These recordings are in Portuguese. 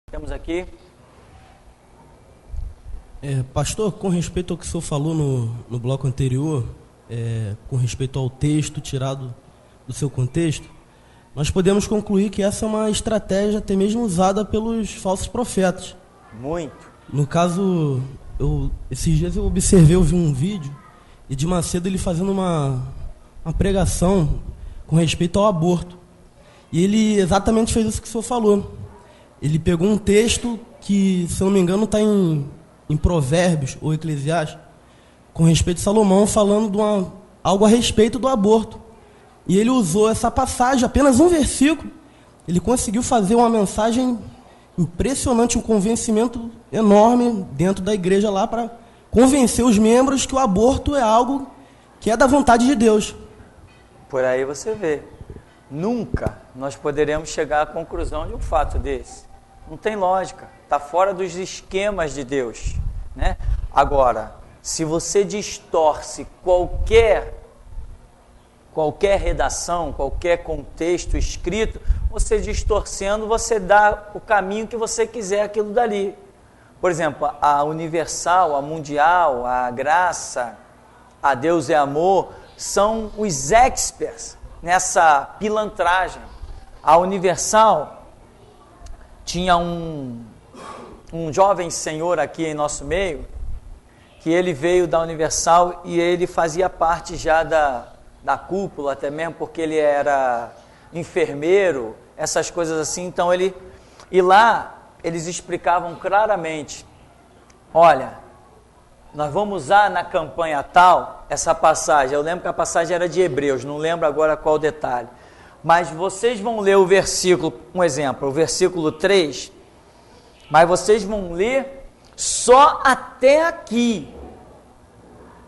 Temos aqui. Pastor, com respeito ao que o senhor falou no bloco anterior, com respeito ao texto tirado do seu contexto, nós podemos concluir que essa é uma estratégia até mesmo usada pelos falsos profetas. Muito. No caso, esses dias eu vi um vídeo, e de Macedo ele fazendo uma pregação com respeito ao aborto. E ele exatamente fez isso que o senhor falou. Ele pegou um texto que, se eu não me engano, está em Provérbios ou Eclesiastes, com respeito a Salomão, falando de algo a respeito do aborto. E ele usou essa passagem, apenas um versículo. Ele conseguiu fazer uma mensagem impressionante, um convencimento enorme dentro da igreja lá, para convencer os membros que o aborto é algo que é da vontade de Deus. Por aí você vê. Nunca nós poderemos chegar à conclusão de um fato desse. Não tem lógica. Está fora dos esquemas de Deus, né? Agora, se você distorce qualquer redação, qualquer contexto escrito, você distorcendo, você dá o caminho que você quiser aquilo dali. Por exemplo, a universal, a mundial, a graça, a Deus é amor, são os experts nessa pilantragem. A universal tinha um jovem senhor aqui em nosso meio, que ele veio da Universal e ele fazia parte já da cúpula, até mesmo porque ele era enfermeiro, essas coisas assim. Então e lá eles explicavam claramente: olha, nós vamos usar na campanha tal essa passagem. Eu lembro que a passagem era de Hebreus, não lembro agora qual detalhe, mas vocês vão ler o versículo, um exemplo, o versículo 3, mas vocês vão ler só até aqui,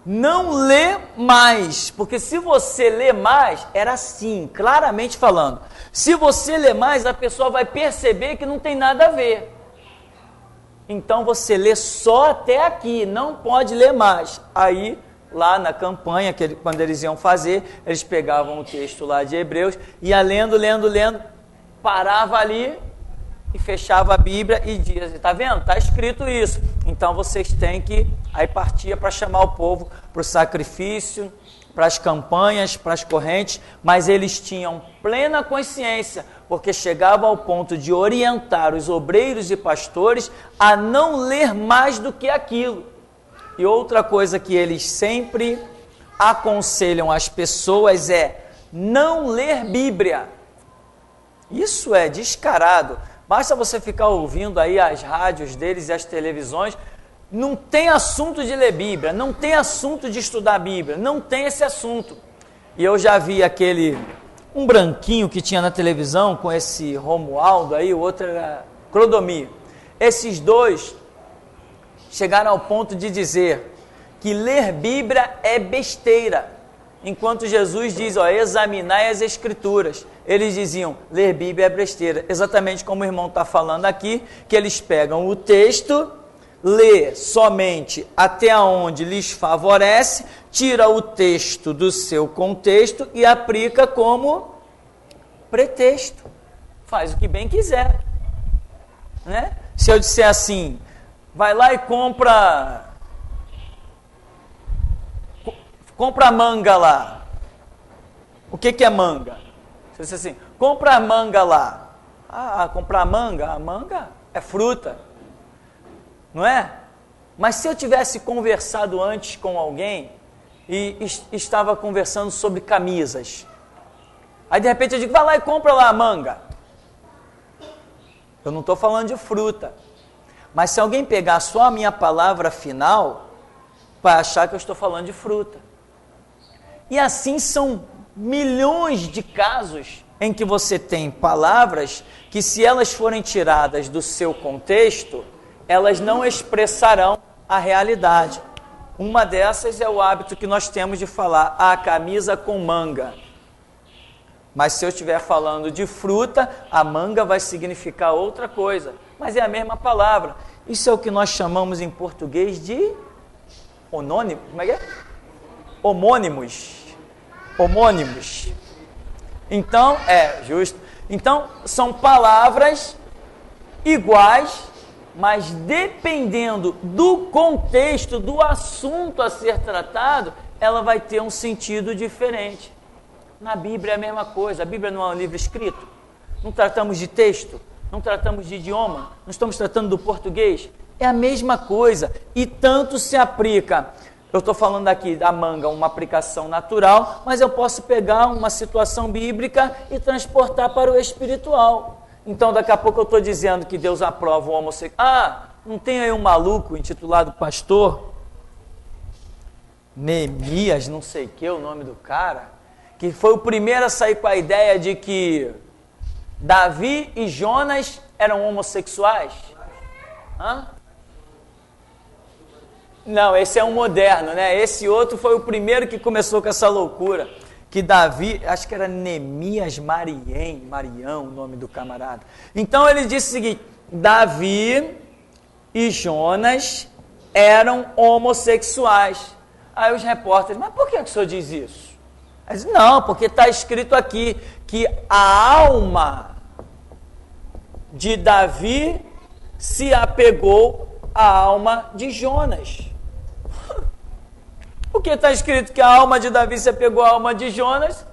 não lê mais, porque se você ler mais, era assim, claramente falando, se você ler mais, a pessoa vai perceber que não tem nada a ver. Então você lê só até aqui, não pode ler mais. Aí, lá na campanha, quando eles iam fazer, eles pegavam o texto lá de Hebreus, ia lendo, parava ali e fechava a Bíblia e dizia: está vendo? Está escrito isso. Então vocês têm que... Aí partia para chamar o povo para o sacrifício, para as campanhas, para as correntes, mas eles tinham plena consciência, porque chegava ao ponto de orientar os obreiros e pastores a não ler mais do que aquilo. E outra coisa que eles sempre aconselham as pessoas é não ler Bíblia. Isso é descarado. Basta você ficar ouvindo aí as rádios deles e as televisões. Não tem assunto de ler Bíblia, não tem assunto de estudar Bíblia, não tem esse assunto. E eu já vi um branquinho que tinha na televisão com esse Romualdo aí, o outro era Clodomir. Esses dois chegaram ao ponto de dizer que ler Bíblia é besteira, enquanto Jesus diz: examinai as Escrituras. Eles diziam: ler Bíblia é besteira, exatamente como o irmão está falando aqui, que eles pegam o texto, lê somente até onde lhes favorece, tira o texto do seu contexto e aplica como pretexto, faz o que bem quiser, né? Se eu disser assim: vai lá e compra manga lá. O que é manga? Se eu disser assim: compra manga lá. Comprar manga? A manga é fruta, não é? Mas se eu tivesse conversado antes com alguém e estava conversando sobre camisas, aí de repente eu digo: vai lá e compra lá a manga. Eu não estou falando de fruta. Mas se alguém pegar só a minha palavra final, vai achar que eu estou falando de fruta. E assim são milhões de casos em que você tem palavras que, se elas forem tiradas do seu contexto, elas não expressarão a realidade. Uma dessas é o hábito que nós temos de falar: a camisa com manga. Mas se eu estiver falando de fruta, a manga vai significar outra coisa, mas é a mesma palavra. Isso é o que nós chamamos em português de homônimo. Como é que é? Homônimos. Então, justo. Então, são palavras iguais, mas dependendo do contexto, do assunto a ser tratado, ela vai ter um sentido diferente. Na Bíblia é a mesma coisa. A Bíblia não é um livro escrito. Não tratamos de texto, não tratamos de idioma, não estamos tratando do português. É a mesma coisa e tanto se aplica. Eu estou falando aqui da manga, uma aplicação natural, mas eu posso pegar uma situação bíblica e transportar para o espiritual. Então, daqui a pouco eu estou dizendo que Deus aprova o homossexual. Ah, não tem aí um maluco intitulado pastor Neemias, não sei o que, o nome do cara, que foi o primeiro a sair com a ideia de que Davi e Jonas eram homossexuais? Hã? Não, esse é um moderno, né? Esse outro foi o primeiro que começou com essa loucura. Que Davi, acho que era Neemias Marião, o nome do camarada. Então ele disse o seguinte: Davi e Jonas eram homossexuais. Aí os repórteres, mas por que o senhor diz isso? Ele disse, não, porque está escrito aqui que a alma de Davi se apegou à alma de Jonas. Porque está escrito que a alma de Davi se apegou à alma de Jonas,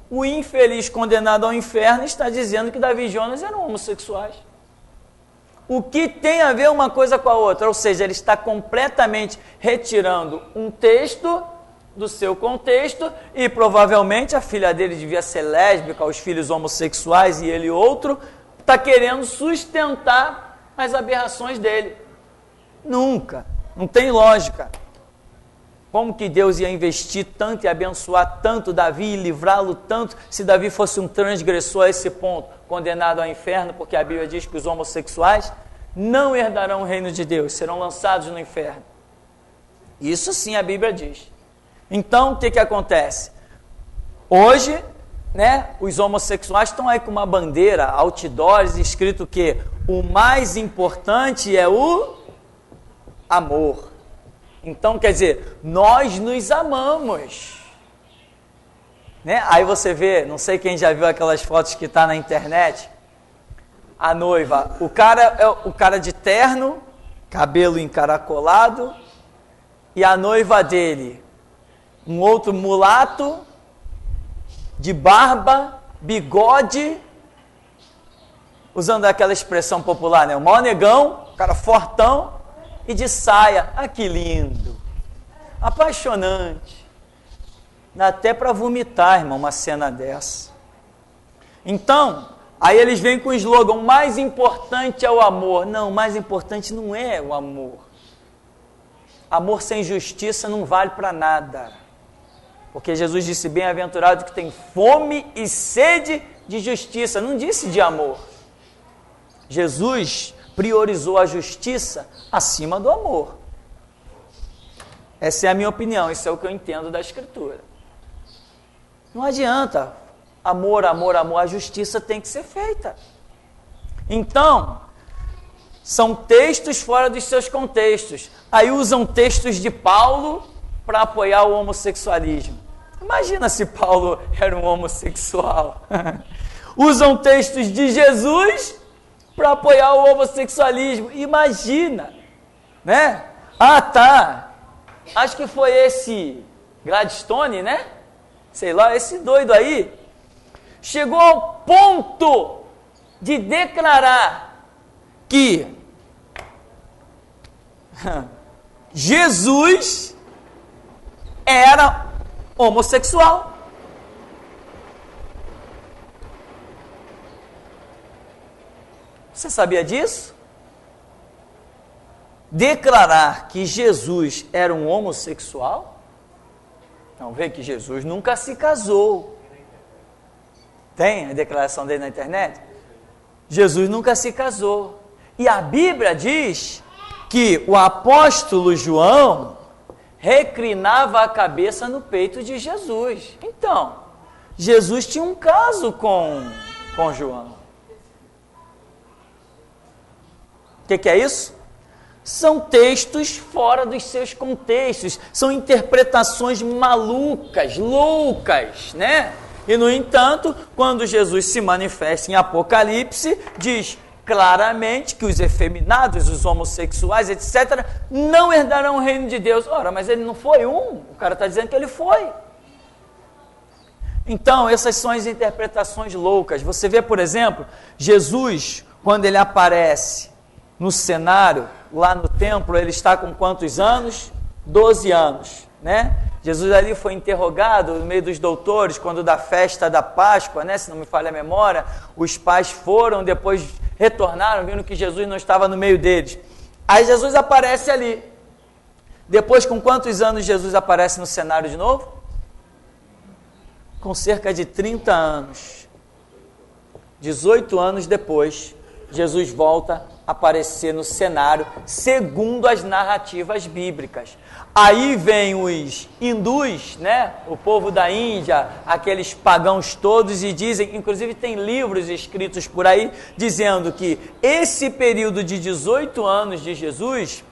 o infeliz condenado ao inferno está dizendo que Davi e Jonas eram homossexuais. O que tem a ver uma coisa com a outra? Ou seja, ele está completamente retirando um texto do seu contexto e provavelmente a filha dele devia ser lésbica, os filhos homossexuais e ele outro, está querendo sustentar as aberrações dele. Nunca, não tem lógica. Como que Deus ia investir tanto e abençoar tanto Davi e livrá-lo tanto se Davi fosse um transgressor a esse ponto, condenado ao inferno, porque a Bíblia diz que os homossexuais não herdarão o reino de Deus, serão lançados no inferno. Isso sim a Bíblia diz. Então, o que acontece? Hoje, né, os homossexuais estão aí com uma bandeira, outdoors, escrito que o mais importante é o amor. Então, quer dizer, nós nos amamos. Né? Aí você vê, não sei quem já viu aquelas fotos que está na internet, a noiva, o cara de terno, cabelo encaracolado, e a noiva dele, um outro mulato, de barba, bigode, usando aquela expressão popular, né? O maior negão, o cara fortão, e de saia. Ah, que lindo, apaixonante, dá até para vomitar, irmão, uma cena dessa. Então, aí eles vêm com o slogan, o mais importante é o amor. Não, o mais importante não é o amor. Amor sem justiça não vale para nada, porque Jesus disse, bem-aventurado que tem fome e sede de justiça, não disse de amor. Jesus priorizou a justiça acima do amor. Essa é a minha opinião, isso é o que eu entendo da Escritura. Não adianta, amor, amor, amor, a justiça tem que ser feita. Então, são textos fora dos seus contextos. Aí usam textos de Paulo para apoiar o homossexualismo. Imagina se Paulo era um homossexual. Usam textos de Jesus para apoiar o homossexualismo. Imagina, né? Ah, tá. Acho que foi esse Gladstone, né? Sei lá, esse doido aí chegou ao ponto de declarar que Jesus era homossexual. Você sabia disso? Declarar que Jesus era um homossexual? Não, vê que Jesus nunca se casou. Tem a declaração dele na internet? Jesus nunca se casou. E a Bíblia diz que o apóstolo João reclinava a cabeça no peito de Jesus. Então, Jesus tinha um caso com João. O que é isso? São textos fora dos seus contextos, são interpretações malucas, loucas, né? E, no entanto, quando Jesus se manifesta em Apocalipse, diz, claramente que os efeminados, os homossexuais, etc., não herdarão o reino de Deus. Ora, mas ele não foi um? O cara está dizendo que ele foi. Então, essas são as interpretações loucas. Você vê, por exemplo, Jesus, quando ele aparece no cenário, lá no templo, ele está com quantos anos? 12 anos, né? Jesus ali foi interrogado no meio dos doutores, quando da festa da Páscoa, né? Se não me falha a memória, os pais foram, depois retornaram, vindo que Jesus não estava no meio deles. Aí Jesus aparece ali. Depois, com quantos anos Jesus aparece no cenário de novo? Com cerca de 30 anos. 18 anos depois, Jesus volta a aparecer no cenário, segundo as narrativas bíblicas. Aí vem os hindus, né? O povo da Índia, aqueles pagãos todos, e dizem, inclusive tem livros escritos por aí, dizendo que esse período de 18 anos de Jesus,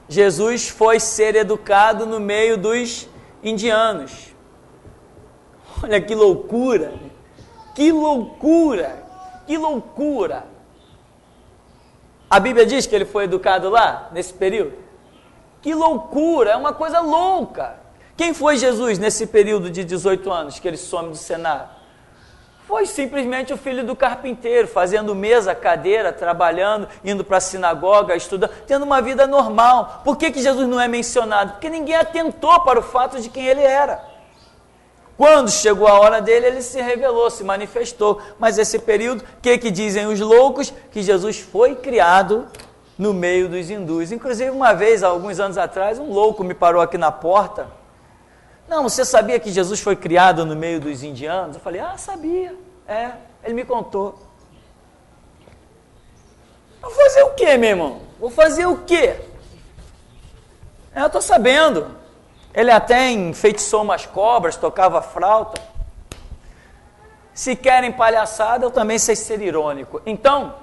Jesus foi ser educado no meio dos indianos. Olha que loucura, que loucura, que loucura. A Bíblia diz que ele foi educado lá, nesse período. Que loucura, é uma coisa louca. Quem foi Jesus nesse período de 18 anos que ele some do cenário? Foi simplesmente o filho do carpinteiro, fazendo mesa, cadeira, trabalhando, indo para a sinagoga, estudando, tendo uma vida normal. Por que Jesus não é mencionado? Porque ninguém atentou para o fato de quem ele era. Quando chegou a hora dele, ele se revelou, se manifestou. Mas esse período, o que dizem os loucos? Que Jesus foi criado no meio dos hindus. Inclusive, uma vez, alguns anos atrás, um louco me parou aqui na porta. Não, você sabia que Jesus foi criado no meio dos indianos? Eu falei, sabia. Ele me contou. Vou fazer o quê, meu irmão? Vou fazer o quê? Eu estou sabendo. Ele até enfeitiçou umas cobras, tocava flauta. Se querem palhaçada, eu também sei ser irônico. Então,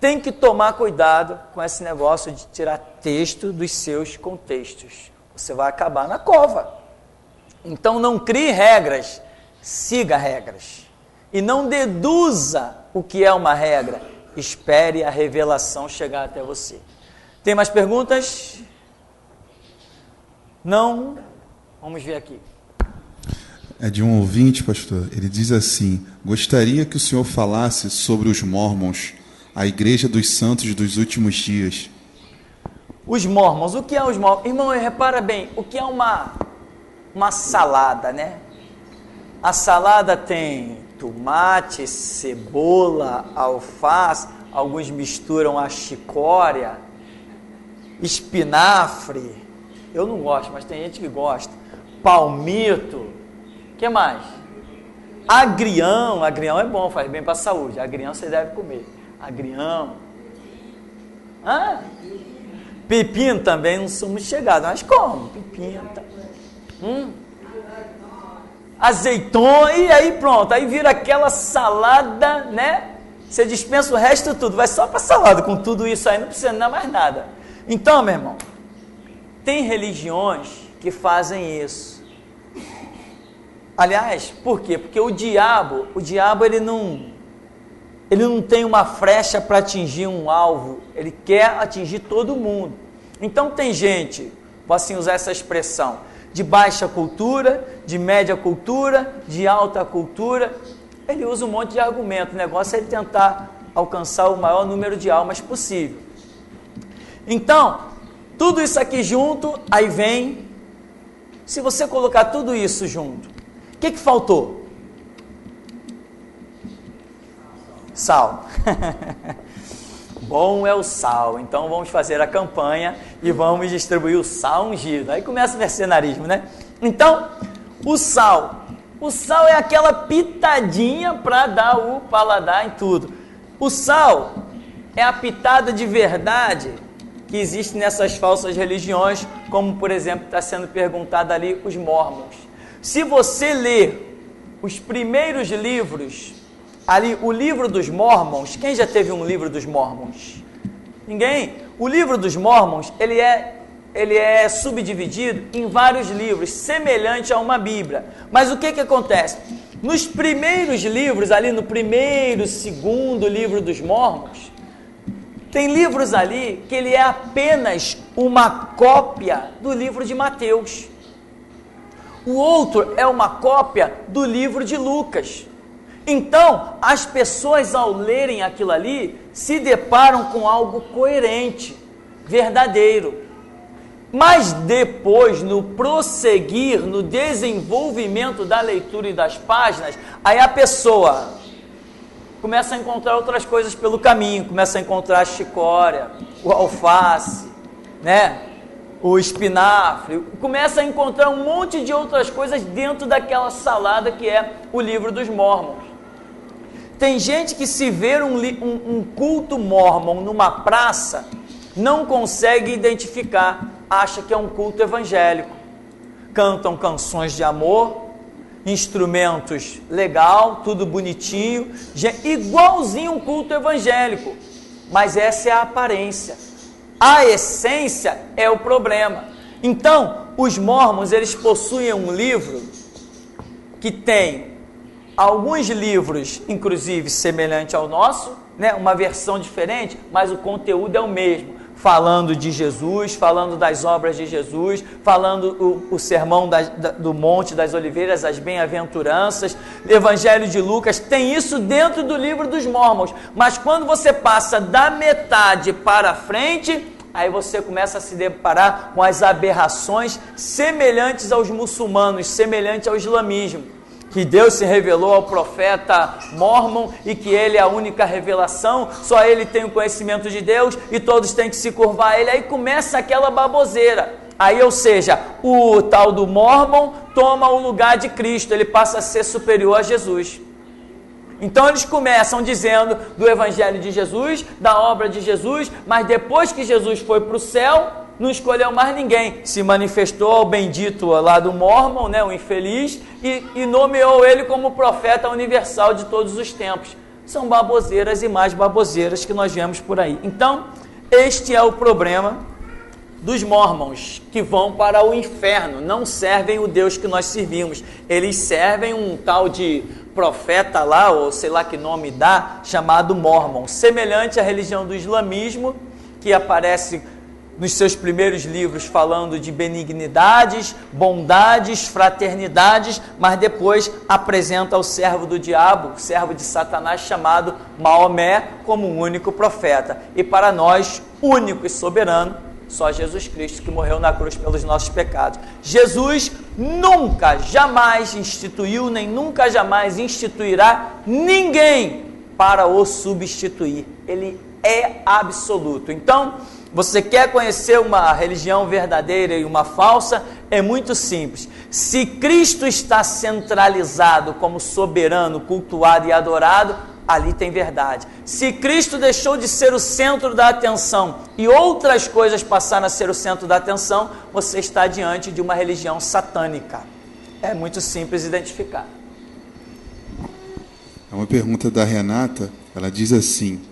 tem que tomar cuidado com esse negócio de tirar texto dos seus contextos. Você vai acabar na cova. Então, não crie regras, siga regras. E não deduza o que é uma regra. Espere a revelação chegar até você. Tem mais perguntas? Não? Vamos ver aqui. É de um ouvinte, pastor. Ele diz assim: gostaria que o senhor falasse sobre os Mormons, a Igreja dos Santos dos Últimos Dias. Os Mormons, o que é os Mormons? Irmão, repara bem, o que é uma salada, né? A salada tem tomate, cebola, alface, alguns misturam a chicória, espinafre. Eu não gosto, mas tem gente que gosta. Palmito. O que mais? Agrião. Agrião é bom, faz bem para a saúde. Agrião você deve comer. Agrião. Pepino também, não somos chegados, mas como? Pepino. Azeitona, e aí pronto. Aí vira aquela salada, né? Você dispensa o resto tudo. Vai só para salada com tudo isso aí, não precisa dar mais nada. Então, meu irmão, tem religiões que fazem isso. Aliás, por quê? Porque o diabo ele não tem uma flecha para atingir um alvo, ele quer atingir todo mundo. Então tem gente, posso assim usar essa expressão, de baixa cultura, de média cultura, de alta cultura, ele usa um monte de argumento, o negócio é ele tentar alcançar o maior número de almas possível. Então, tudo isso aqui junto, aí vem, se você colocar tudo isso junto, o que faltou? Sal. Bom é o sal, então vamos fazer a campanha e vamos distribuir o sal ungido. Aí começa o mercenarismo, né? Então, o sal é aquela pitadinha para dar o paladar em tudo. O sal é a pitada de verdade que existe nessas falsas religiões, como por exemplo está sendo perguntado ali os Mormons. Se você ler os primeiros livros, ali o livro dos Mormons, quem já teve um livro dos Mormons? Ninguém? O livro dos Mormons, ele é subdividido em vários livros, semelhante a uma Bíblia. Mas o que acontece? Nos primeiros livros, ali no primeiro, segundo livro dos Mormons, Tem livros ali que ele é apenas uma cópia do livro de Mateus. O outro é uma cópia do livro de Lucas. Então, as pessoas ao lerem aquilo ali, se deparam com algo coerente, verdadeiro. Mas depois, no prosseguir, no desenvolvimento da leitura e das páginas, aí a pessoa começa a encontrar outras coisas pelo caminho, começa a encontrar a chicória, o alface, né? O espinafre, começa a encontrar um monte de outras coisas dentro daquela salada que é o livro dos Mórmons. Tem gente que se ver um culto mórmon numa praça, não consegue identificar, acha que é um culto evangélico. Cantam canções de amor, instrumentos legal, tudo bonitinho, igualzinho um culto evangélico, mas essa é a aparência. A essência é o problema. Então, os Mórmons, eles possuem um livro que tem alguns livros, inclusive, semelhante ao nosso, né? Uma versão diferente, mas o conteúdo é o mesmo. Falando de Jesus, falando das obras de Jesus, falando o sermão do Monte das Oliveiras, as bem-aventuranças, Evangelho de Lucas, tem isso dentro do livro dos Mórmons. Mas quando você passa da metade para frente, aí você começa a se deparar com as aberrações semelhantes aos muçulmanos, semelhantes ao islamismo. Que Deus se revelou ao profeta Mórmon e que ele é a única revelação, só ele tem o conhecimento de Deus e todos têm que se curvar a ele. Aí começa aquela baboseira. Aí, ou seja, o tal do Mórmon toma o lugar de Cristo, ele passa a ser superior a Jesus. Então eles começam dizendo do Evangelho de Jesus, da obra de Jesus, mas depois que Jesus foi para o céu, não escolheu mais ninguém, se manifestou ao bendito lá do Mórmon, né, o infeliz, e nomeou ele como profeta universal de todos os tempos. São baboseiras e mais baboseiras que nós vemos por aí. Então, este é o problema dos Mórmons, que vão para o inferno, não servem o Deus que nós servimos, eles servem um tal de profeta lá, ou sei lá que nome dá, chamado Mórmon, semelhante à religião do islamismo, que aparece nos seus primeiros livros falando de benignidades, bondades, fraternidades, mas depois apresenta o servo do diabo, o servo de Satanás chamado Maomé como o único profeta. E para nós, único e soberano, só Jesus Cristo que morreu na cruz pelos nossos pecados. Jesus nunca, jamais instituiu, nem nunca, jamais instituirá ninguém para o substituir. Ele é absoluto. Então, você quer conhecer uma religião verdadeira e uma falsa? É muito simples. Se Cristo está centralizado como soberano, cultuado e adorado, ali tem verdade. Se Cristo deixou de ser o centro da atenção e outras coisas passaram a ser o centro da atenção, você está diante de uma religião satânica. É muito simples identificar. É uma pergunta da Renata, ela diz assim,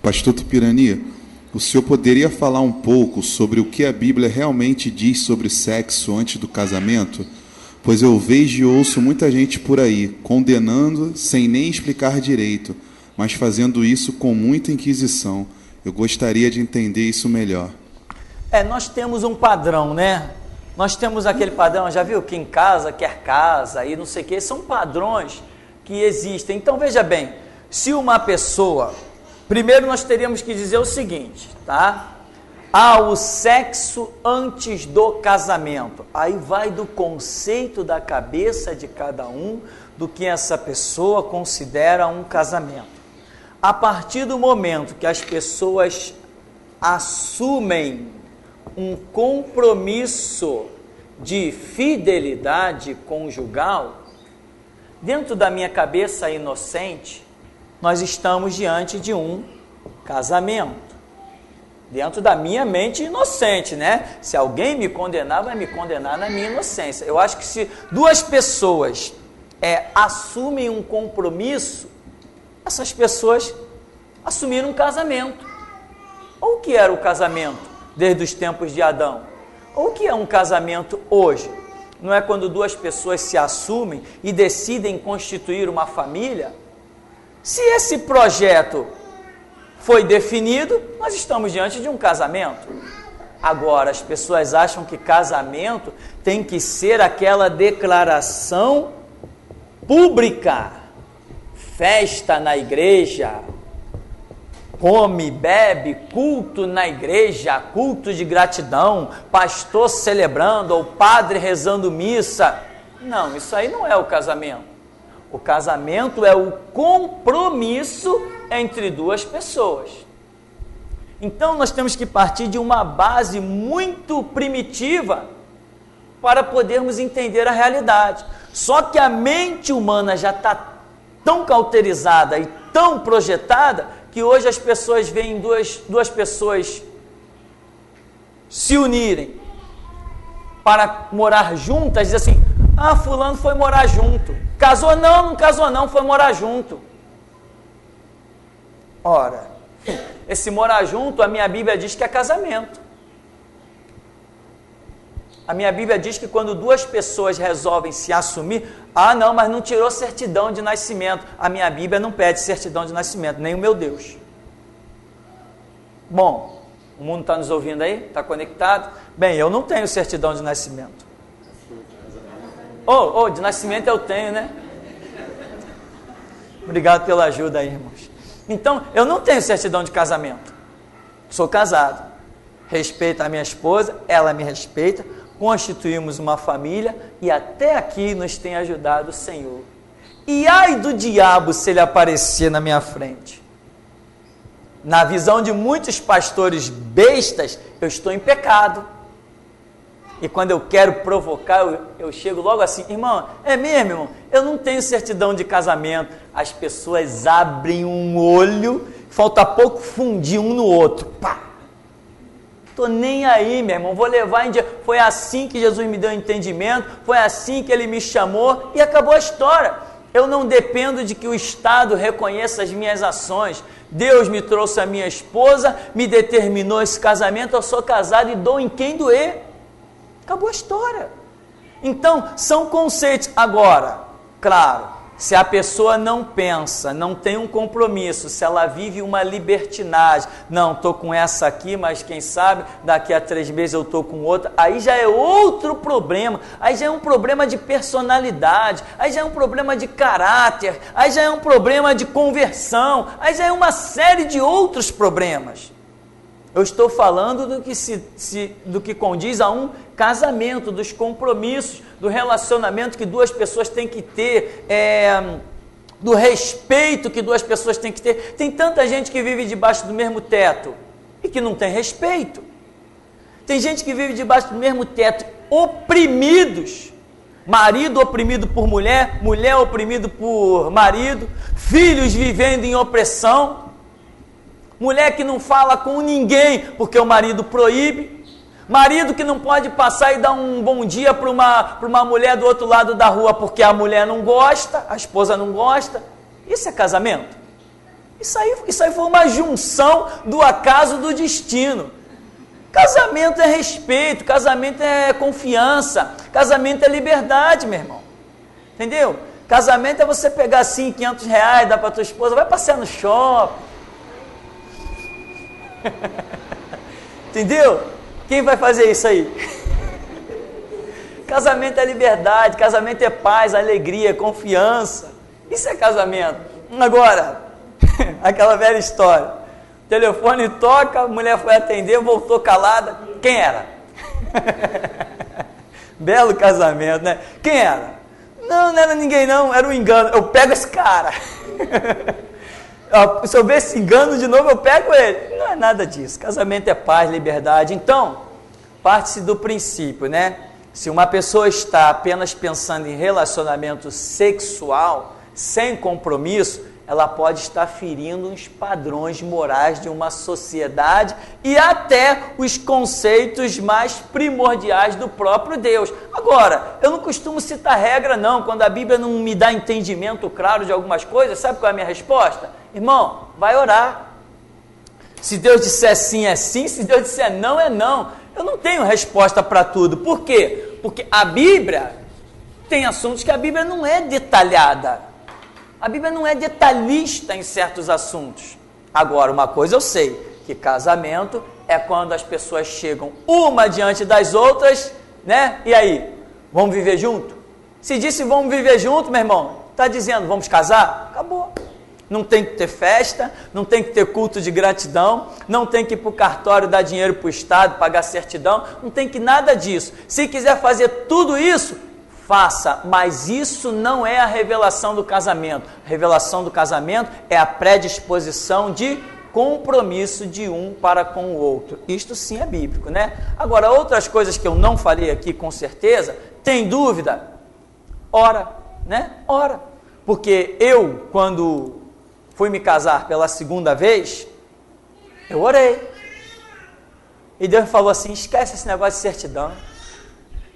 Pastor Tupirani, o senhor poderia falar um pouco sobre o que a Bíblia realmente diz sobre sexo antes do casamento? Pois eu vejo e ouço muita gente por aí, condenando sem nem explicar direito, mas fazendo isso com muita inquisição. Eu gostaria de entender isso melhor. Nós temos um padrão, né? Nós temos aquele padrão, já viu? Quem casa, quer casa, e não sei o que, são padrões que existem. Então, veja bem, se uma pessoa... Primeiro nós teríamos que dizer o seguinte, tá? O sexo antes do casamento. Aí vai do conceito da cabeça de cada um, do que essa pessoa considera um casamento. A partir do momento que as pessoas assumem um compromisso de fidelidade conjugal, dentro da minha cabeça inocente, nós estamos diante de um casamento. Dentro da minha mente inocente, né? Se alguém me condenar, vai me condenar na minha inocência. Eu acho que se duas pessoas assumem um compromisso, essas pessoas assumiram um casamento. Ou o que era o casamento desde os tempos de Adão? Ou o que é um casamento hoje? Não é quando duas pessoas se assumem e decidem constituir uma família? Se esse projeto foi definido, nós estamos diante de um casamento. Agora, as pessoas acham que casamento tem que ser aquela declaração pública, festa na igreja, come, bebe, culto na igreja, culto de gratidão, pastor celebrando ou padre rezando missa. Não, isso aí não é o casamento. O casamento é o compromisso entre duas pessoas. Então nós temos que partir de uma base muito primitiva para podermos entender a realidade. Só que a mente humana já está tão cauterizada e tão projetada que hoje as pessoas veem duas pessoas se unirem para morar juntas, diz assim, fulano foi morar junto. Casou não, não casou não, foi morar junto. Ora, esse morar junto, a minha Bíblia diz que é casamento. A minha Bíblia diz que quando duas pessoas resolvem se assumir, não, mas não tirou certidão de nascimento. A minha Bíblia não pede certidão de nascimento, nem o meu Deus. Bom, o mundo está nos ouvindo aí? Está conectado? Bem, eu não tenho certidão de nascimento. De nascimento eu tenho, né? Obrigado pela ajuda aí, irmãos. Então, eu não tenho certidão de casamento. Sou casado. Respeito a minha esposa, ela me respeita. Constituímos uma família e até aqui nos tem ajudado o Senhor. E ai do diabo se ele aparecer na minha frente. Na visão de muitos pastores bestas, eu estou em pecado. E quando eu quero provocar, eu chego logo assim, irmão, é mesmo, irmão? Eu não tenho certidão de casamento. As pessoas abrem um olho, falta pouco fundir um no outro. Pá! Tô nem aí, meu irmão, vou levar em dia. Foi assim que Jesus me deu entendimento, foi assim que ele me chamou e acabou a história. Eu não dependo de que o Estado reconheça as minhas ações. Deus me trouxe a minha esposa, me determinou esse casamento, eu sou casado e dou em quem doer. Acabou a história. Então, são conceitos. Agora, claro, se a pessoa não pensa, não tem um compromisso, se ela vive uma libertinagem, não, estou com essa aqui, mas quem sabe daqui a 3 meses eu estou com outra, aí já é outro problema, aí já é um problema de personalidade, aí já é um problema de caráter, aí já é um problema de conversão, aí já é uma série de outros problemas. Eu estou falando do que condiz a um casamento, dos compromissos, do relacionamento que duas pessoas têm que ter, do respeito que duas pessoas têm que ter. Tem tanta gente que vive debaixo do mesmo teto e que não tem respeito. Tem gente que vive debaixo do mesmo teto, oprimidos. Marido oprimido por mulher, mulher oprimido por marido, filhos vivendo em opressão. Mulher que não fala com ninguém porque o marido proíbe. Marido que não pode passar e dar um bom dia para uma mulher do outro lado da rua porque a mulher não gosta, a esposa não gosta. Isso é casamento? Isso aí foi uma junção do acaso do destino. Casamento é respeito, casamento é confiança, casamento é liberdade, meu irmão. Entendeu? Casamento é você pegar assim R$500, dar para tua esposa, vai passear no shopping. Entendeu? Quem vai fazer isso aí? Casamento é liberdade, casamento é paz, alegria, confiança. Isso é casamento. Agora, aquela velha história. O telefone toca, a mulher foi atender, voltou calada. Quem era? Belo casamento, né? Quem era? Não era ninguém não, era um engano. Eu pego esse cara. Se eu ver esse engano de novo, eu pego ele. Não é nada disso. Casamento é paz, liberdade. Então, parte-se do princípio, né? Se uma pessoa está apenas pensando em relacionamento sexual, sem compromisso, ela pode estar ferindo os padrões morais de uma sociedade e até os conceitos mais primordiais do próprio Deus. Agora, eu não costumo citar regra não, quando a Bíblia não me dá entendimento claro de algumas coisas, sabe qual é a minha resposta? Irmão, vai orar. Se Deus disser sim, é sim, se Deus disser não, é não. Eu não tenho resposta para tudo. Por quê? Porque a Bíblia tem assuntos que a Bíblia não é detalhada. A Bíblia não é detalhista em certos assuntos. Agora, uma coisa eu sei, que casamento é quando as pessoas chegam uma diante das outras, né? E aí, vamos viver junto? Se disse vamos viver junto, meu irmão, está dizendo vamos casar? Acabou. Não tem que ter festa, não tem que ter culto de gratidão, não tem que ir para o cartório dar dinheiro para o Estado, pagar certidão, não tem que nada disso. Se quiser fazer tudo isso, faça, mas isso não é a revelação do casamento. A revelação do casamento é a predisposição de compromisso de um para com o outro. Isto sim é bíblico, né? Agora, outras coisas que eu não falei aqui com certeza, tem dúvida? Ora, né? Ora. Porque eu, quando fui me casar pela segunda vez, eu orei. E Deus falou assim, esquece esse negócio de certidão.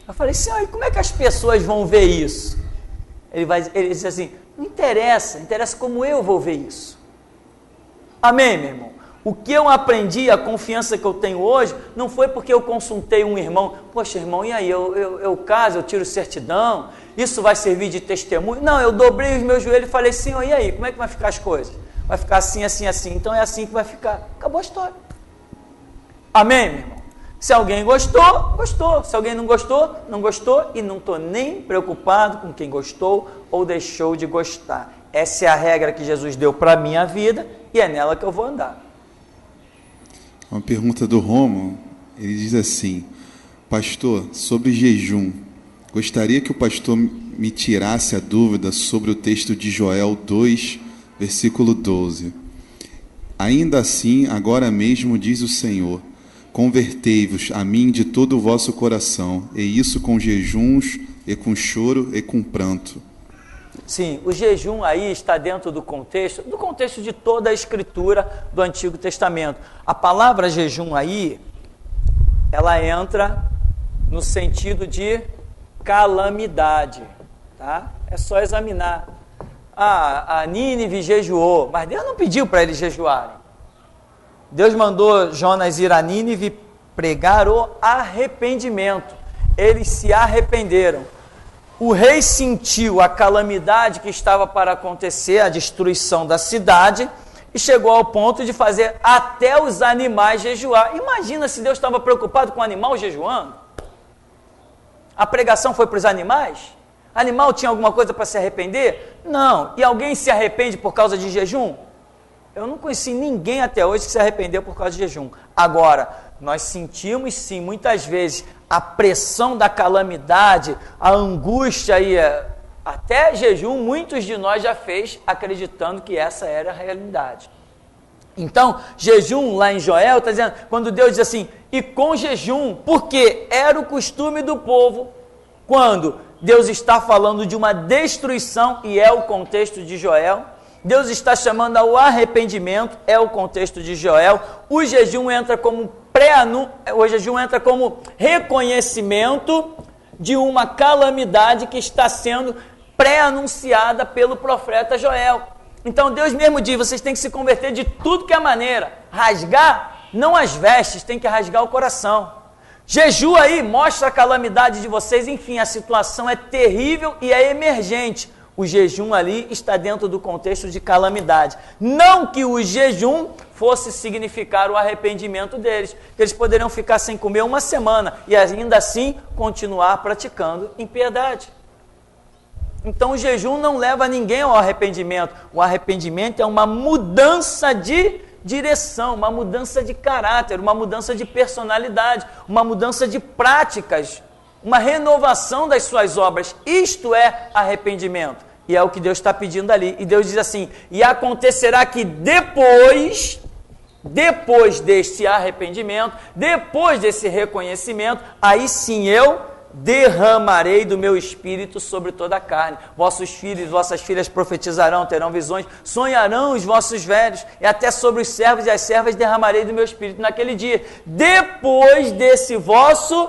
Eu falei, Senhor, e como é que as pessoas vão ver isso? Ele disse assim, não interessa, interessa como eu vou ver isso. Amém, meu irmão? O que eu aprendi, a confiança que eu tenho hoje, não foi porque eu consultei um irmão, poxa irmão, e aí, eu caso, eu tiro certidão, isso vai servir de testemunho? Não, eu dobrei os meus joelhos e falei, Senhor, e aí, como é que vai ficar as coisas? Vai ficar assim, assim, assim, então é assim que vai ficar. Acabou a história. Amém, meu irmão? Se alguém gostou, gostou. Se alguém não gostou, não gostou, e não estou nem preocupado com quem gostou ou deixou de gostar. Essa é a regra que Jesus deu para a minha vida e é nela que eu vou andar. Uma pergunta do Romo, ele diz assim, pastor, sobre jejum, gostaria que o pastor me tirasse a dúvida sobre o texto de Joel 2, versículo 12. Ainda assim, agora mesmo diz o Senhor, convertei-vos a mim de todo o vosso coração, e isso com jejuns, e com choro, e com pranto. Sim, o jejum aí está dentro do contexto de toda a escritura do Antigo Testamento. A palavra jejum aí, ela entra no sentido de calamidade, tá? É só examinar. A Nínive jejuou, mas Deus não pediu para eles jejuarem. Deus mandou Jonas ir a Nínive pregar o arrependimento. Eles se arrependeram. O rei sentiu a calamidade que estava para acontecer, a destruição da cidade, e chegou ao ponto de fazer até os animais jejuar. Imagina se Deus estava preocupado com o animal jejuando. A pregação foi para os animais? Animal tinha alguma coisa para se arrepender? Não. E alguém se arrepende por causa de jejum? Eu não conheci ninguém até hoje que se arrependeu por causa de jejum. Agora, nós sentimos sim, muitas vezes, a pressão da calamidade, a angústia e até jejum, muitos de nós já fez acreditando que essa era a realidade. Então, jejum lá em Joel, está dizendo, quando Deus diz assim, e com jejum, porque era o costume do povo, quando Deus está falando de uma destruição, e é o contexto de Joel, Deus está chamando ao arrependimento, é o contexto de Joel, o jejum entra como reconhecimento de uma calamidade que está sendo pré-anunciada pelo profeta Joel. Então Deus mesmo diz, vocês têm que se converter de tudo que é maneira, rasgar, não as vestes, tem que rasgar o coração. Jejua aí, mostra a calamidade de vocês, enfim, a situação é terrível e é emergente. O jejum ali está dentro do contexto de calamidade. Não que o jejum fosse significar o arrependimento deles. Eles poderiam ficar sem comer uma semana e ainda assim continuar praticando impiedade. Então o jejum não leva ninguém ao arrependimento. O arrependimento é uma mudança de direção, uma mudança de caráter, uma mudança de personalidade, uma mudança de práticas, uma renovação das suas obras. Isto é arrependimento. E é o que Deus está pedindo ali. E Deus diz assim, e acontecerá que depois desse arrependimento, depois desse reconhecimento, aí sim eu derramarei do meu espírito sobre toda a carne. Vossos filhos e vossas filhas profetizarão, terão visões, sonharão os vossos velhos, e até sobre os servos e as servas derramarei do meu espírito naquele dia. Depois desse vosso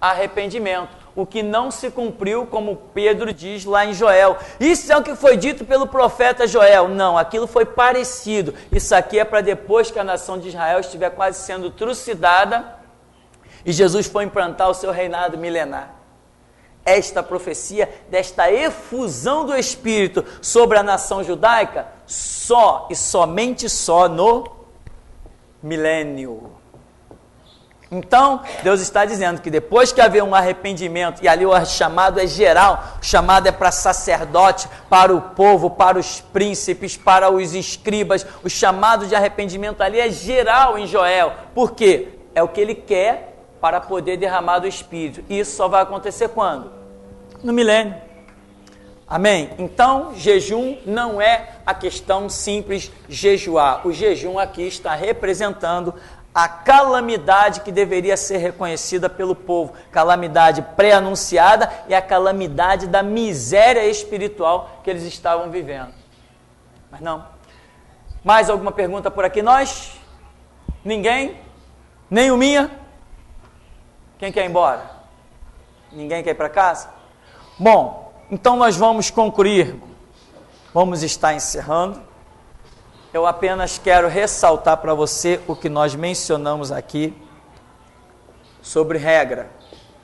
arrependimento, o que não se cumpriu, como Pedro diz lá em Joel. Isso é o que foi dito pelo profeta Joel. Não, aquilo foi parecido. Isso aqui é para depois que a nação de Israel estiver quase sendo trucidada e Jesus for implantar o seu reinado milenar. Esta profecia desta efusão do Espírito sobre a nação judaica só e somente só no milênio. Então, Deus está dizendo que depois que haver um arrependimento, e ali o chamado é geral, o chamado é para sacerdote, para o povo, para os príncipes, para os escribas, o chamado de arrependimento ali é geral em Joel. Por quê? É o que ele quer para poder derramar do Espírito. E isso só vai acontecer quando? No milênio. Amém? Então, jejum não é a questão simples jejuar. O jejum aqui está representando a calamidade que deveria ser reconhecida pelo povo, calamidade pré-anunciada e a calamidade da miséria espiritual que eles estavam vivendo. Mas não. Mais alguma pergunta por aqui? Nós? Ninguém? Nem o minha? Quem quer ir embora? Ninguém quer ir para casa? Bom, então nós vamos concluir, vamos estar encerrando. Eu apenas quero ressaltar para você o que nós mencionamos aqui sobre regra.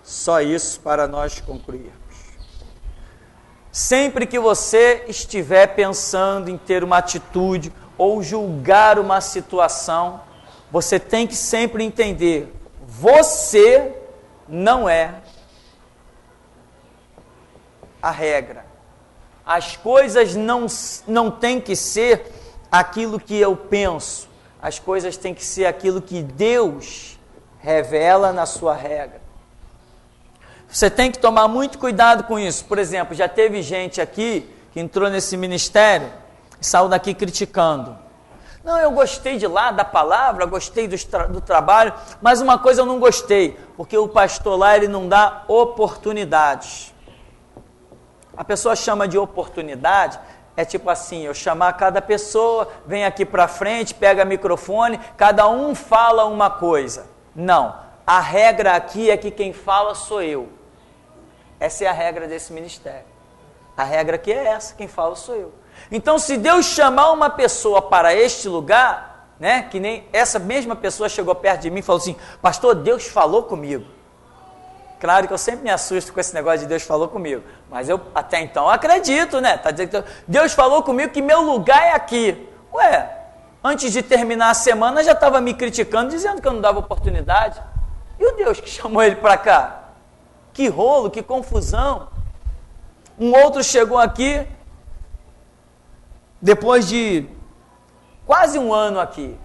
Só isso para nós concluirmos. Sempre que você estiver pensando em ter uma atitude ou julgar uma situação, você tem que sempre entender, você não é a regra. As coisas não têm que ser aquilo que eu penso, as coisas têm que ser aquilo que Deus revela na sua regra. Você tem que tomar muito cuidado com isso. Por exemplo, já teve gente aqui que entrou nesse ministério e saiu daqui criticando. Não, eu gostei de lá, da palavra, gostei do trabalho, mas uma coisa eu não gostei, porque o pastor lá ele não dá oportunidades. A pessoa chama de oportunidade, é tipo assim, eu chamar cada pessoa, vem aqui para frente, pega microfone, cada um fala uma coisa. Não, a regra aqui é que quem fala sou eu. Essa é a regra desse ministério. A regra aqui é essa, quem fala sou eu. Então, se Deus chamar uma pessoa para este lugar, né, que nem essa mesma pessoa chegou perto de mim e falou assim, pastor, Deus falou comigo. Claro que eu sempre me assusto com esse negócio de Deus falou comigo, mas eu até então acredito, né? Tá dizendo que Deus falou comigo que meu lugar é aqui. Ué, antes de terminar a semana já estava me criticando, dizendo que eu não dava oportunidade. E o Deus que chamou ele para cá? Que rolo, que confusão. Um outro chegou aqui, depois de quase um ano aqui,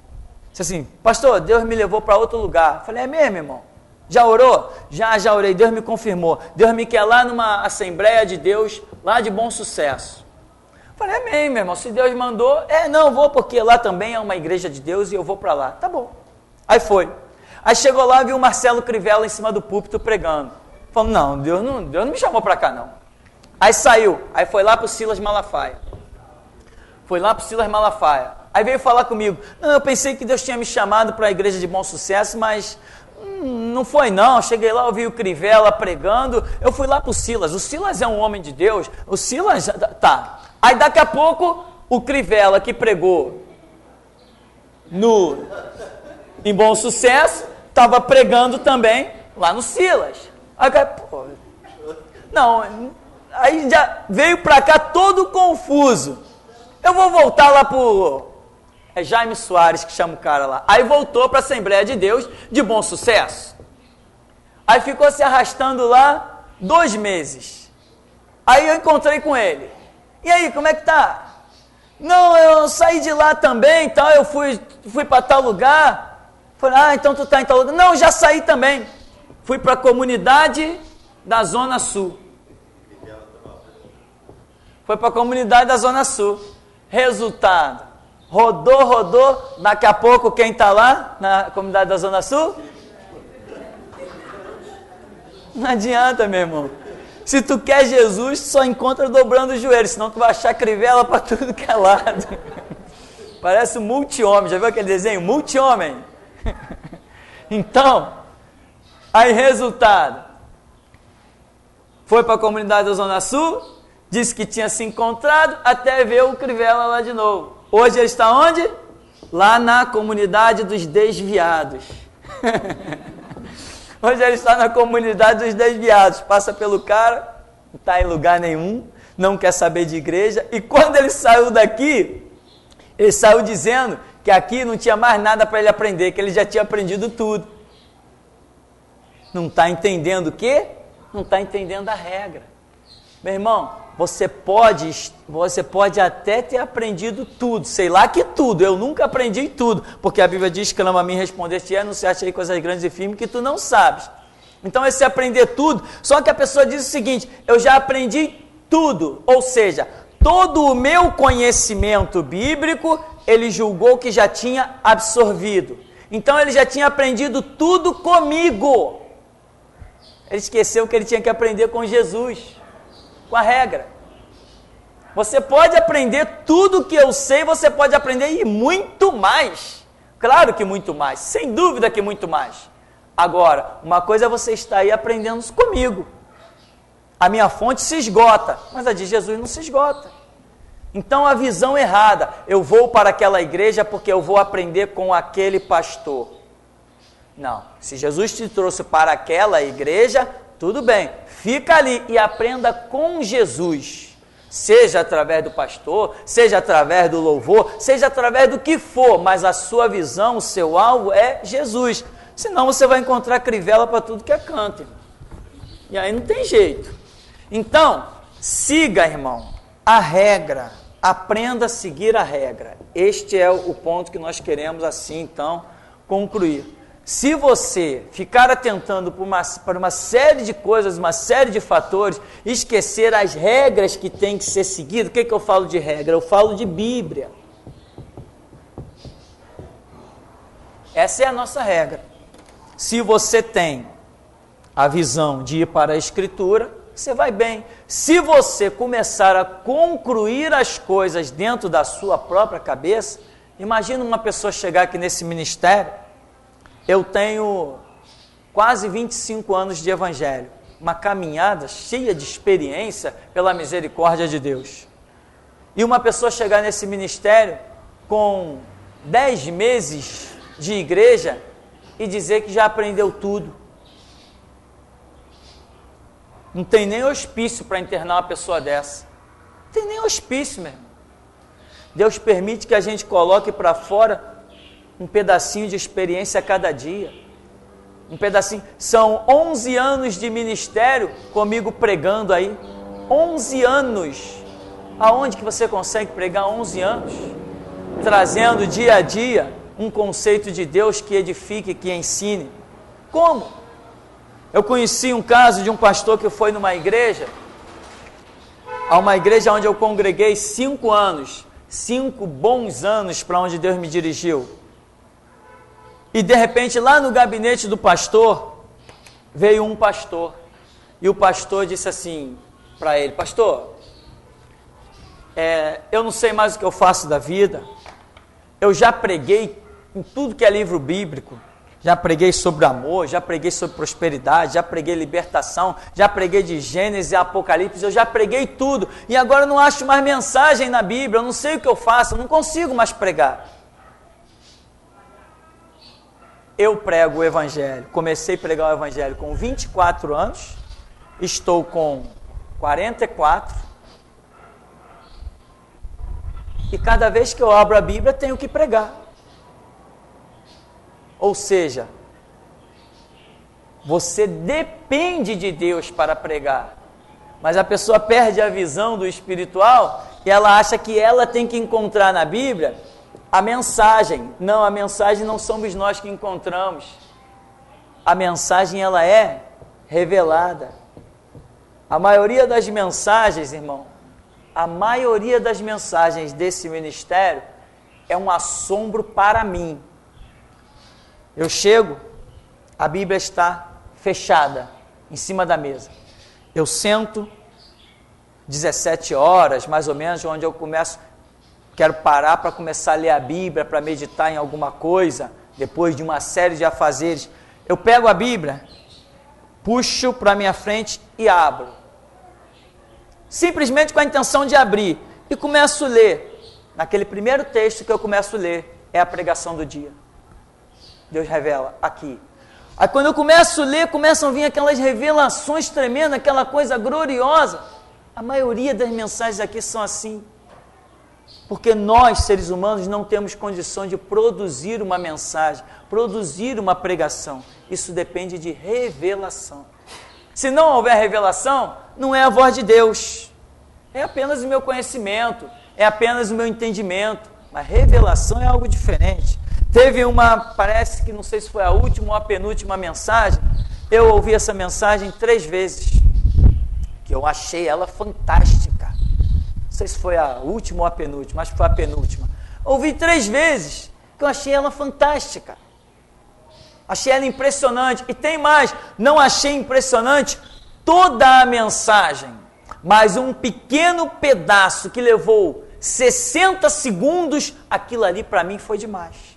disse assim, pastor, Deus me levou para outro lugar. Eu falei, é mesmo, irmão? Já orou? Já orei, Deus me confirmou. Deus me quer lá numa Assembleia de Deus, lá de Bom Sucesso. Falei, é mesmo, meu irmão, se Deus mandou, não vou, porque lá também é uma igreja de Deus e eu vou para lá. Tá bom. Aí foi. Aí chegou lá e viu o Marcelo Crivella em cima do púlpito pregando. Falou, não, Deus não me chamou para cá, não. Aí saiu, aí foi lá para o Silas Malafaia. Aí veio falar comigo, não, eu pensei que Deus tinha me chamado para a igreja de Bom Sucesso, mas não foi não, cheguei lá, ouvi o Crivella pregando, eu fui lá para o Silas é um homem de Deus, o Silas, tá. Aí daqui a pouco, o Crivella que pregou em Bom Sucesso, estava pregando também lá no Silas. Aí, pô, não, aí já veio para cá todo confuso. Eu vou voltar lá pro Jaime Soares, que chama o cara lá. Aí voltou para a Assembleia de Deus de Bom Sucesso. Aí ficou se arrastando lá 2 meses. Aí eu encontrei com ele. E aí, como é que tá? Não, eu saí de lá também, então eu fui para tal lugar. Falei, então tu tá em tal lugar. Não, já saí também. Fui para a comunidade da Zona Sul. Foi para a comunidade da Zona Sul. Resultado, rodou, daqui a pouco quem está lá na comunidade da Zona Sul? Não adianta, meu irmão. Se tu quer Jesus, só encontra dobrando os joelhos, senão tu vai achar Crivella para tudo que é lado. Parece um multi-homem, já viu aquele desenho? Multi-homem. Então, aí resultado, foi para a comunidade da Zona Sul, disse que tinha se encontrado, até ver o Crivella lá de novo. Hoje ele está onde? Lá na comunidade dos desviados. Hoje ele está na comunidade dos desviados. Passa pelo cara, não está em lugar nenhum, não quer saber de igreja. E quando ele saiu daqui, Ele saiu dizendo que aqui não tinha mais nada para ele aprender, que ele já tinha aprendido tudo. Não está entendendo o quê? Não está entendendo a regra. Meu irmão, você pode até ter aprendido tudo, sei lá que tudo, eu nunca aprendi tudo, porque a Bíblia diz, clama a mim, responder-te, anunciar-te aí coisas grandes e firmes que tu não sabes. Então esse aprender tudo, só que a pessoa diz o seguinte, eu já aprendi tudo, ou seja, todo o meu conhecimento bíblico, ele julgou que já tinha absorvido. Então ele já tinha aprendido tudo comigo. Ele esqueceu que ele tinha que aprender com Jesus, com a regra. Você pode aprender tudo que eu sei, você pode aprender e muito mais. Claro que muito mais, sem dúvida que muito mais. Agora, uma coisa é você estar aí aprendendo comigo. A minha fonte se esgota, mas a de Jesus não se esgota. Então a visão errada, eu vou para aquela igreja porque eu vou aprender com aquele pastor. Não, se Jesus te trouxe para aquela igreja, tudo bem, fica ali e aprenda com Jesus. Seja através do pastor, seja através do louvor, seja através do que for, mas a sua visão, o seu alvo é Jesus. Senão você vai encontrar crivela para tudo que é canto. E aí não tem jeito. Então, siga, irmão, a regra. Aprenda a seguir a regra. Este é o ponto que nós queremos, assim, então, concluir. Se você ficar atentando para uma série de coisas, uma série de fatores, esquecer as regras que tem que ser seguidas, o que eu falo de regra? Eu falo de Bíblia. Essa é a nossa regra. Se você tem a visão de ir para a Escritura, você vai bem. Se você começar a concluir as coisas dentro da sua própria cabeça, imagina uma pessoa chegar aqui nesse ministério, eu tenho quase 25 anos de evangelho, uma caminhada cheia de experiência pela misericórdia de Deus. E uma pessoa chegar nesse ministério com 10 meses de igreja e dizer que já aprendeu tudo. Não tem nem hospício para internar uma pessoa dessa. Não tem nem hospício, meu irmão. Deus permite que a gente coloque para fora um pedacinho de experiência a cada dia. Um pedacinho. São 11 anos de ministério comigo pregando aí. 11 anos. Aonde que você consegue pregar 11 anos? Trazendo dia a dia um conceito de Deus que edifique, que ensine. Como? Eu conheci um caso de um pastor que foi numa igreja, a uma igreja onde eu congreguei 5 anos, 5 bons anos para onde Deus me dirigiu. E de repente lá no gabinete do pastor, veio um pastor, e o pastor disse assim para ele, pastor, eu não sei mais o que eu faço da vida, eu já preguei em tudo que é livro bíblico, já preguei sobre amor, já preguei sobre prosperidade, já preguei libertação, já preguei de Gênesis e Apocalipse, eu já preguei tudo, e agora eu não acho mais mensagem na Bíblia, eu não sei o que eu faço, eu não consigo mais pregar. Eu prego o Evangelho, comecei a pregar o Evangelho com 24 anos, estou com 44, e cada vez que eu abro a Bíblia tenho que pregar. Ou seja, você depende de Deus para pregar, mas a pessoa perde a visão do espiritual e ela acha que ela tem que encontrar na Bíblia a mensagem. Não, a mensagem não somos nós que encontramos. A mensagem ela é revelada. A maioria das mensagens, irmão, a maioria das mensagens desse ministério é um assombro para mim. Eu chego, a Bíblia está fechada em cima da mesa. Eu sento, 17 horas, mais ou menos, onde eu quero parar para começar a ler a Bíblia, para meditar em alguma coisa, depois de uma série de afazeres. Eu pego a Bíblia, puxo para a minha frente e abro. Simplesmente com a intenção de abrir. E começo a ler. Naquele primeiro texto que eu começo a ler, é a pregação do dia. Deus revela aqui. Aí quando eu começo a ler, começam a vir aquelas revelações tremendas, aquela coisa gloriosa. A maioria das mensagens aqui são assim. Porque nós, seres humanos, não temos condições de produzir uma mensagem, produzir uma pregação. Isso depende de revelação. Se não houver revelação, não é a voz de Deus. É apenas o meu conhecimento, é apenas o meu entendimento. Mas revelação é algo diferente. Teve parece que não sei se foi a última ou a penúltima mensagem, eu ouvi essa mensagem 3 vezes, que eu achei ela fantástica. Não sei se foi a última ou a penúltima, acho que foi a penúltima. Ouvi 3 vezes, que eu achei ela fantástica. Achei ela impressionante. E tem mais, não achei impressionante toda a mensagem, mas um pequeno pedaço que levou 60 segundos, aquilo ali para mim foi demais.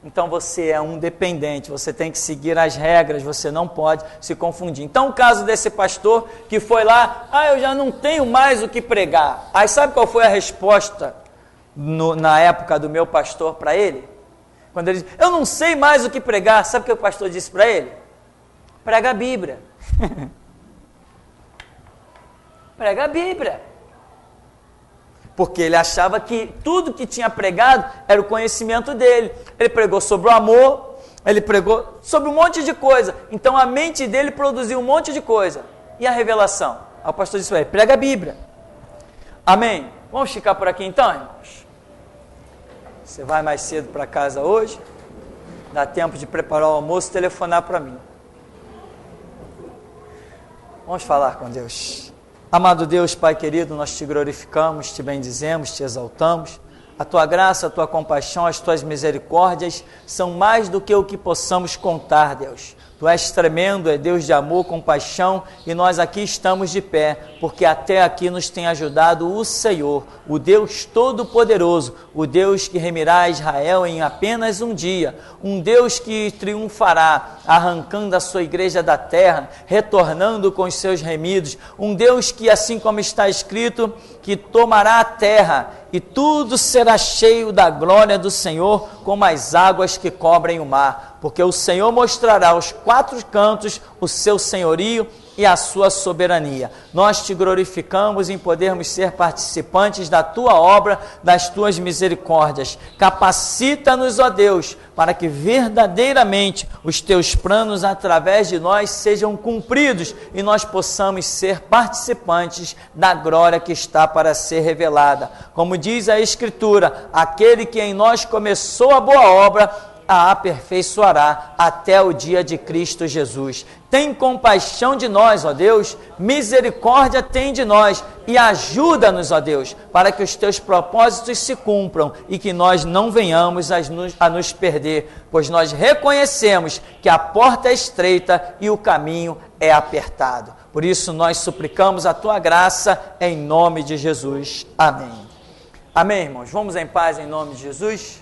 Então você é um dependente, você tem que seguir as regras, você não pode se confundir. Então o caso desse pastor que foi lá, eu já não tenho mais o que pregar. Aí sabe qual foi a resposta na época do meu pastor para ele? Quando ele disse, eu não sei mais o que pregar, sabe o que o pastor disse para ele? Prega a Bíblia. Prega a Bíblia. Porque ele achava que tudo que tinha pregado era o conhecimento dele. Ele pregou sobre o amor, ele pregou sobre um monte de coisa. Então a mente dele produziu um monte de coisa. E a revelação? Aí o pastor disse para ele, prega a Bíblia. Amém? Vamos ficar por aqui então, irmãos? Você vai mais cedo para casa hoje? Dá tempo de preparar o almoço e telefonar para mim. Vamos falar com Deus. Amado Deus, Pai querido, nós te glorificamos, te bendizemos, te exaltamos. A tua graça, a tua compaixão, as tuas misericórdias são mais do que o que possamos contar, Deus. Tu és tremendo, é Deus de amor, compaixão, e nós aqui estamos de pé, porque até aqui nos tem ajudado o Senhor, o Deus Todo-Poderoso, o Deus que remirá Israel em apenas um dia, um Deus que triunfará, arrancando a sua igreja da terra, retornando com os seus remidos, um Deus que, assim como está escrito, que tomará a terra, e tudo será cheio da glória do Senhor, como as águas que cobrem o mar, porque o Senhor mostrará aos 4 cantos o seu senhorio e a sua soberania. Nós te glorificamos em podermos ser participantes da tua obra, das tuas misericórdias. Capacita-nos, ó Deus, para que verdadeiramente os teus planos através de nós sejam cumpridos e nós possamos ser participantes da glória que está para ser revelada. Como diz a Escritura, aquele que em nós começou a boa obra, a aperfeiçoará até o dia de Cristo Jesus. Tem compaixão de nós, ó Deus, misericórdia tem de nós e ajuda-nos, ó Deus, para que os teus propósitos se cumpram e que nós não venhamos a nos perder, pois nós reconhecemos que a porta é estreita e o caminho é apertado. Por isso nós suplicamos a tua graça em nome de Jesus. Amém. Amém, irmãos. Vamos em paz em nome de Jesus.